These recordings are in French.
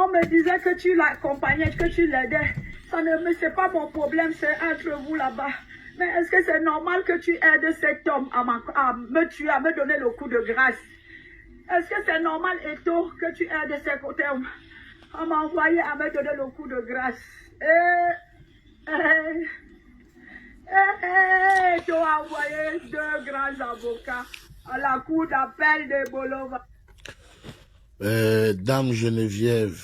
On me disait que tu l'accompagnais, que tu l'aidais. Ça ne c'est pas mon problème, c'est entre vous là-bas. Mais est-ce que c'est normal que tu aides cet homme à me tuer, à me donner le coup de grâce? Est-ce que c'est normal, Eto, que tu aides cet homme à m'envoyer à me donner le coup de grâce? Tu as envoyé 2 grands avocats à la cour d'appel de Bolova. Dame Geneviève,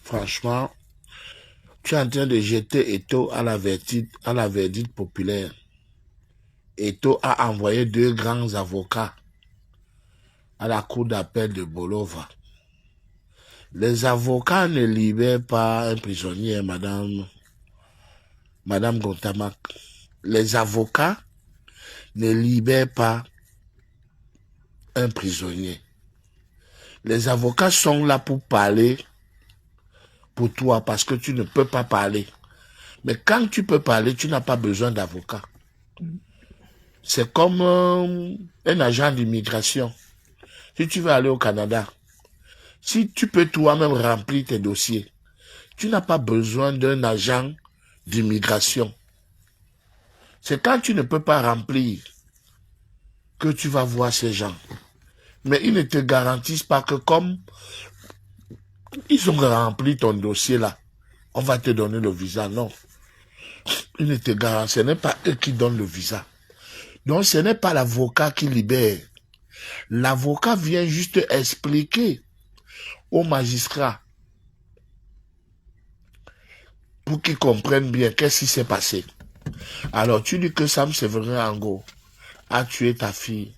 franchement, tu es en train de jeter Eto à la verdict populaire. Eto a envoyé 2 grands avocats à la cour d'appel de Bolova. Les avocats ne libèrent pas un prisonnier, Madame Gontamak. Les avocats ne libèrent pas un prisonnier. Les avocats sont là pour parler pour toi parce que tu ne peux pas parler. Mais quand tu peux parler, tu n'as pas besoin d'avocat. C'est comme un agent d'immigration. Si tu veux aller au Canada, si tu peux toi-même remplir tes dossiers, tu n'as pas besoin d'un agent d'immigration. C'est quand tu ne peux pas remplir que tu vas voir ces gens. Mais ils ne te garantissent pas que comme ils ont rempli ton dossier là, on va te donner le visa. Non. Ils ne te garantissent. Ce n'est pas eux qui donnent le visa. Donc ce n'est pas l'avocat qui libère. L'avocat vient juste expliquer au magistrat pour qu'ils comprennent bien qu'est-ce qui s'est passé. Alors tu dis que Sam Séverin Ango a tué ta fille.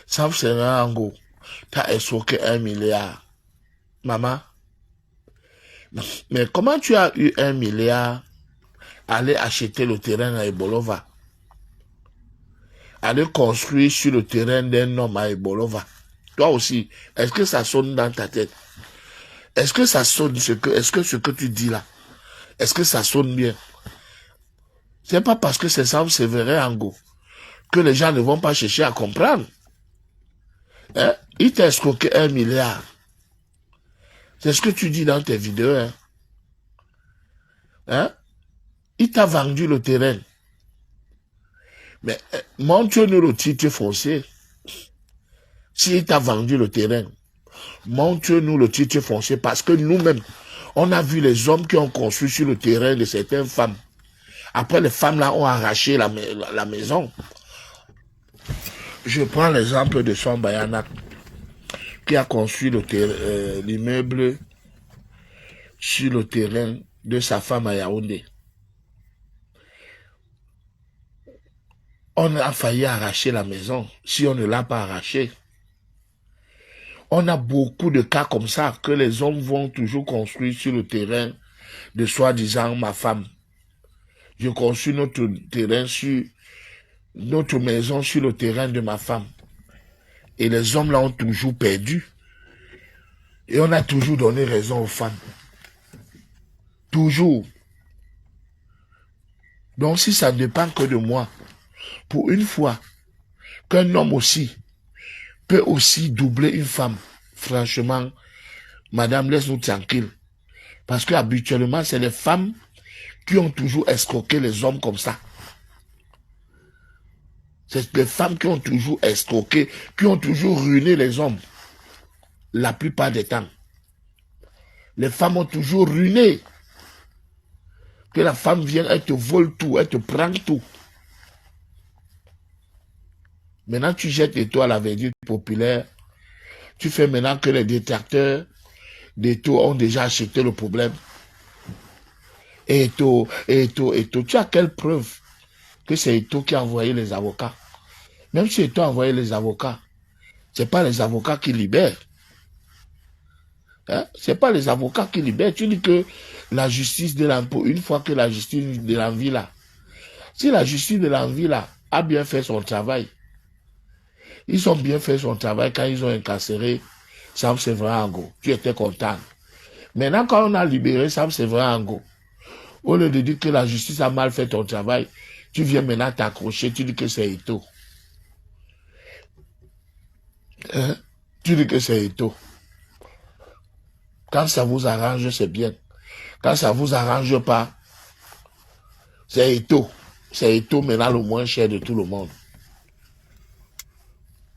Sam Séverin Ango t'a escroqué 1 milliard. Maman, mais comment tu as eu 1 milliard à aller acheter le terrain à Ebolova? Aller construire sur le terrain d'un homme à Ebolova. Toi aussi, est-ce que ça sonne dans ta tête? Est-ce que ça sonne est-ce que ce que tu dis là, est-ce que ça sonne bien? C'est pas parce que c'est Sam Séverin Ango que les gens ne vont pas chercher à comprendre. Hein? Il t'a escroqué 1 milliard. C'est ce que tu dis dans tes vidéos. Hein? Hein? Il t'a vendu le terrain. Mais montre-nous le titre foncier. S'il t'a vendu le terrain, montre-nous le titre foncier parce que nous-mêmes, on a vu les hommes qui ont construit sur le terrain de certaines femmes. Après, les femmes là ont arraché la maison. Je prends l'exemple de Son Bayanak qui a construit l'immeuble sur le terrain de sa femme à Yaoundé. On a failli arracher la maison si on ne l'a pas arraché. On a beaucoup de cas comme ça que les hommes vont toujours construire sur le terrain de soi-disant ma femme. Je construis notre maison sur le terrain de ma femme. Et les hommes là ont toujours perdu. Et on a toujours donné raison aux femmes. Toujours. Donc si ça ne dépend que de moi, pour une fois, qu'un homme aussi peut aussi doubler une femme, franchement, madame, laisse-nous tranquille. Parce que habituellement, c'est les femmes qui ont toujours escroqué les hommes comme ça. C'est les femmes qui ont toujours escroqué, qui ont toujours ruiné les hommes. La plupart des temps. Les femmes ont toujours ruiné. Que la femme vienne, elle te vole tout, elle te prend tout. Maintenant, tu jettes les taux à la verdict populaire. Tu fais maintenant que les détracteurs des taux ont déjà acheté le problème. Et Eto. Tu as quelle preuve que c'est Eto qui a envoyé les avocats? Même si Eto a envoyé les avocats, ce n'est pas les avocats qui libèrent. Hein? Ce n'est pas les avocats qui libèrent. Tu dis que la justice de l'impôt, une fois que la justice de l'envie là, si la justice de l'envie là a bien fait son travail, ils ont bien fait son travail quand ils ont incarcéré Sam Séverin Ango. Tu étais content. Maintenant, quand on a libéré Sam Séverin Ango, au lieu de dire que la justice a mal fait ton travail, tu viens maintenant t'accrocher, tu dis que c'est Eto. Hein? Tu dis que c'est Eto. Quand ça vous arrange, c'est bien. Quand ça vous arrange pas, c'est Eto. C'est Eto maintenant le moins cher de tout le monde.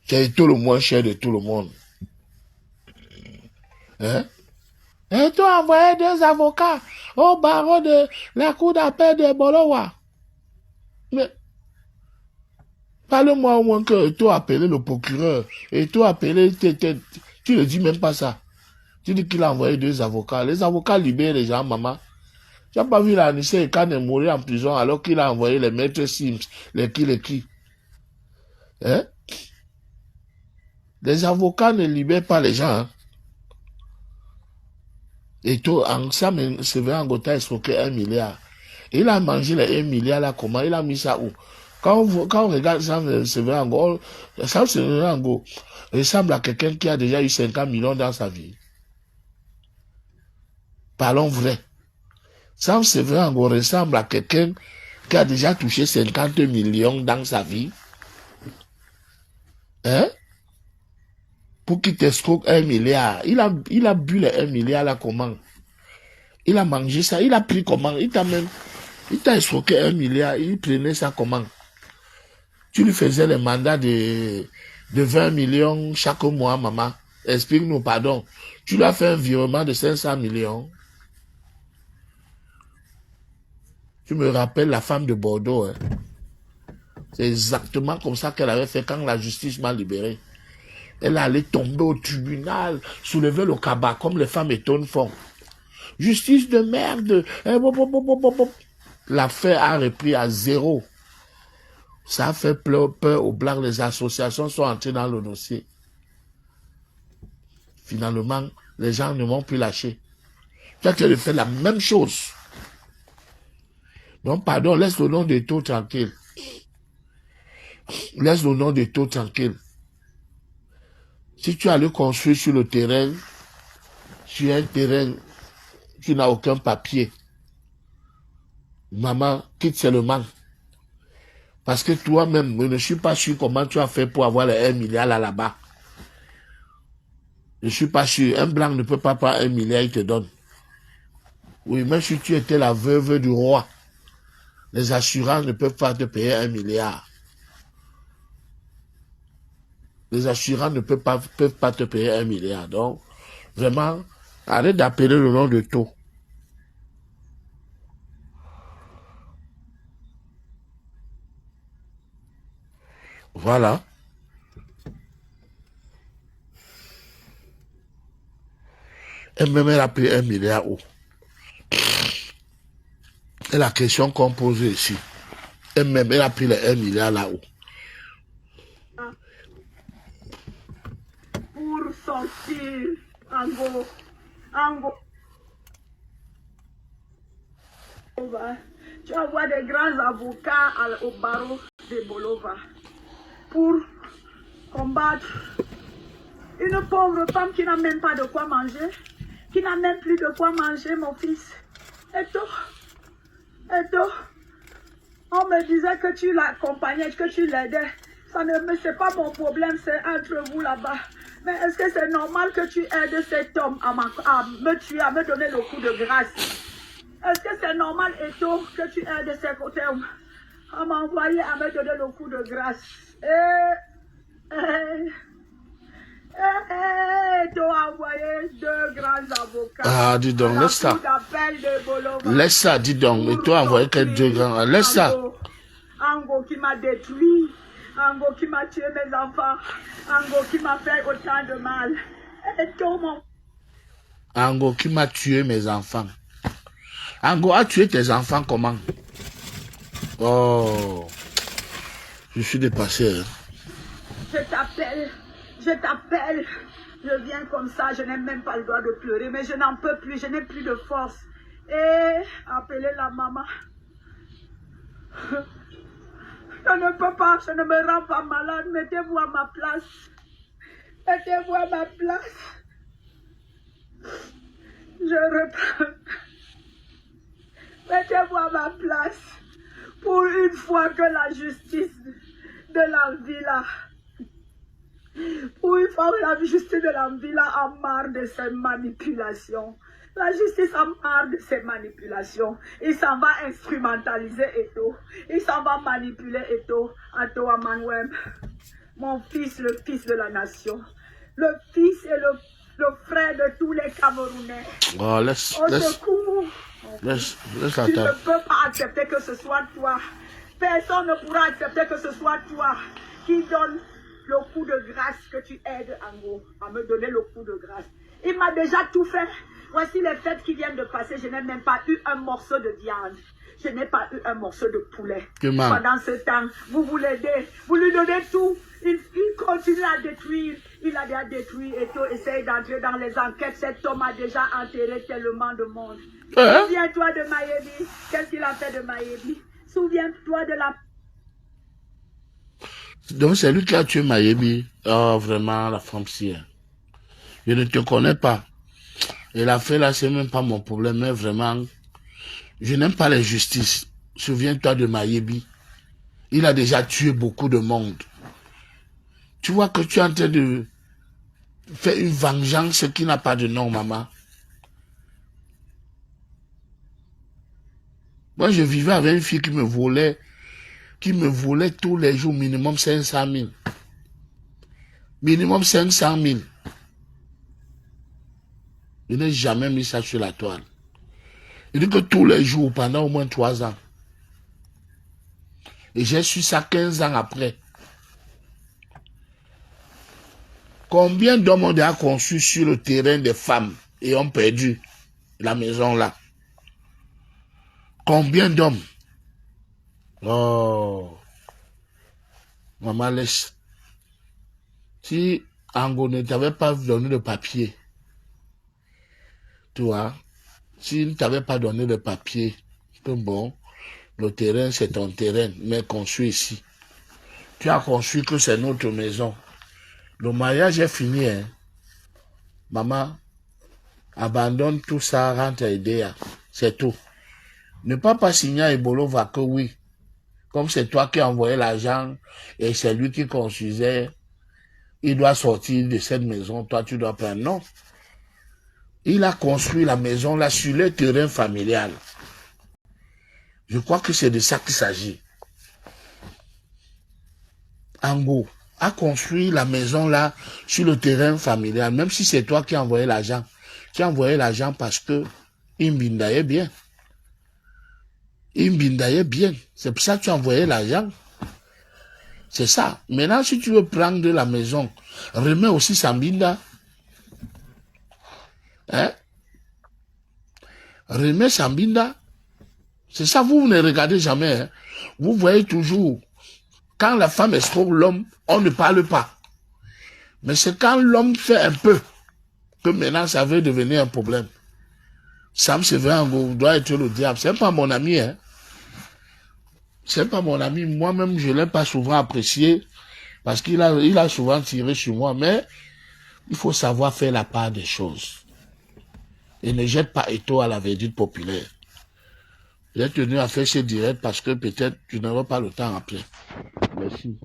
C'est Eto le moins cher de tout le monde. Hein? Eto a envoyé 2 avocats au barreau de la cour d'appel de Bolowa. Mais, parle-moi au moins que Eto a appelé le procureur. Eto a appelé... Tu ne dis même pas ça. Tu dis qu'il a envoyé 2 avocats. Les avocats libèrent les gens, maman. Tu n'as pas vu l'Anissé et Kane mourir en prison alors qu'il a envoyé les maîtres Sims, les qui. Hein? Les avocats ne libèrent pas les gens. Hein? Et tout, ensemble, Séverin Angota a escroqué 1 milliard. Il a mangé les 1 milliard là, comment? Il a mis ça où? Quand on regarde Séverin Angota, Séverin Angota ressemble à quelqu'un qui a déjà eu 50 millions dans sa vie. Parlons vrai. Sam Séverin Angota ressemble à quelqu'un qui a déjà touché 50 millions dans sa vie. Hein? Pour qu'il t'escroque 1 milliard. Il a bu les 1 milliard là comment? Il a mangé ça. Il a pris comment? Il t'a escroqué 1 milliard. Il prenait ça comment? Tu lui faisais les mandats de 20 millions chaque mois, maman. Explique-nous, pardon. Tu lui as fait un virement de 500 millions. Tu me rappelles la femme de Bordeaux. Hein? C'est exactement comme ça qu'elle avait fait quand la justice m'a libéré. Elle allait tomber au tribunal, soulever le cabas, comme les femmes étonnes font. Justice de merde. L'affaire a repris à 0. Ça a fait peur aux Blancs. Les associations sont entrées dans le dossier. Finalement, les gens ne m'ont plus lâché. Tu as fait la même chose. Donc, pardon, laisse le nom de Eto tranquille. Laisse le nom de Eto tranquille. Si tu allais construire sur le terrain, sur un terrain qui n'a aucun papier, maman, quitte seulement. Parce que toi-même, je ne suis pas sûr comment tu as fait pour avoir les 1 milliard là-bas. Je ne suis pas sûr. Un blanc ne peut pas prendre 1 milliard, il te donne. Oui, même si tu étais la veuve du roi, les assurances ne peuvent pas te payer 1 milliard. Les assurances ne peuvent pas te payer 1 milliard. Donc, vraiment, arrête d'appeler le nom de Eto. Voilà. Elle-même, elle a payé 1 milliard où? Et la question qu'on pose ici. Elle-même, elle a pris les 1 milliard là-haut. Pour sortir, Ango. Tu envoies des grands avocats au barreau de Bolova pour combattre une pauvre femme qui n'a même pas de quoi manger, qui n'a même plus de quoi manger, mon fils. Eto, on me disait que tu l'accompagnais, que tu l'aidais. C'est pas mon problème, c'est entre vous là-bas. Mais est-ce que c'est normal que tu aides cet homme à me tuer, à me donner le coup de grâce? Est-ce que c'est normal, Eto, que tu aides cet homme à m'envoyer à me donner le coup de grâce? Eto a envoyé 2 grands avocats. Ah, dis donc, laisse ça. Laisse ça, dis donc. Eto a envoyé que 2 grands. Laisse ça. Ango qui m'a détruit. Ango qui m'a tué mes enfants. Ango qui m'a fait autant de mal. Eto, mon... Ango qui m'a tué mes enfants. Ango a tué tes enfants comment? Oh, je suis dépassé. Hein. Je t'appelle. Je viens comme ça, je n'ai même pas le droit de pleurer, mais je n'en peux plus, je n'ai plus de force. Et appelez la maman. Je ne peux pas, je ne me rends pas malade, mettez-vous à ma place. Mettez-vous à ma place. Je reprends. Mettez-vous à ma place. Pour une fois que la justice de la villa Pour une fois, la justice de la ville a marre de ses manipulations. La justice a marre de ses manipulations. Il s'en va instrumentaliser Eto. Il s'en va manipuler Eto. Ato Amanwem. Mon fils, le fils de la nation. Le fils et le frère de tous les Camerounais. Oh, Au secours. laisse Tu ne peux pas accepter que ce soit toi. Personne ne pourra accepter que ce soit toi qui donne le coup de grâce, que tu aides Ango à me donner le coup de grâce. Il m'a déjà tout fait. Voici les fêtes qui viennent de passer. Je n'ai même pas eu un morceau de viande. Je n'ai pas eu un morceau de poulet. Pendant ce temps, vous l'aidez. Vous lui donnez tout. Il continue à détruire. Il a déjà détruit et tout. Essaye d'entrer dans les enquêtes. Cet homme a déjà enterré tellement de monde. Souviens-toi de Mayebi. Qu'est-ce qu'il a fait de Mayebi? Souviens-toi de la... Donc c'est lui qui a tué Mayebi. Oh, vraiment, la femme si. Je ne te connais pas. Et la fait là, c'est même pas mon problème, mais vraiment, je n'aime pas les justices. Souviens-toi de Mayebi. Il a déjà tué beaucoup de monde. Tu vois que tu es en train de faire une vengeance qui n'a pas de nom, maman. Moi, je vivais avec une fille qui me volait tous les jours minimum 500 000. Minimum 500 000. Je n'ai jamais mis ça sur la toile. Il dit que tous les jours, pendant au moins 3 ans. Et j'ai su ça 15 ans après. Combien d'hommes ont déjà conçu sur le terrain des femmes et ont perdu la maison là? Combien d'hommes? Oh, maman laisse. Si Ango ne t'avait pas donné de papier, tu vois, s'il ne t'avait pas donné de papier, que bon, le terrain c'est ton terrain, mais construit ici. Tu as construit que c'est notre maison. Le mariage est fini, hein. Maman, abandonne tout ça, rentre à Idea. C'est tout. Ne pas signer à Ebolova que oui. Comme c'est toi qui as envoyé l'argent et c'est lui qui construisait, il doit sortir de cette maison, toi tu dois prendre. Non. Il a construit la maison là sur le terrain familial. Je crois que c'est de ça qu'il s'agit. Ango a construit la maison là sur le terrain familial, même si c'est toi qui as envoyé l'argent. Tu as envoyé l'argent parce que il m'bindaye bien. Il m'bindaye bien. C'est pour ça que tu as envoyé l'argent. C'est ça. Maintenant, si tu veux prendre de la maison, remets aussi Sambinda. Hein? Remets Sambinda. C'est ça, vous ne regardez jamais. Hein? Vous voyez toujours, quand la femme escroque l'homme, on ne parle pas. Mais c'est quand l'homme fait un peu que maintenant ça veut devenir un problème. Sam Severango doit être le diable. C'est pas mon ami, hein. C'est pas mon ami. Moi-même, je ne l'ai pas souvent apprécié parce qu'il a souvent tiré sur moi. Mais il faut savoir faire la part des choses. Et ne jette pas Eto à la verdict populaire. J'ai tenu à faire ce direct parce que peut-être tu n'auras pas le temps après. Merci.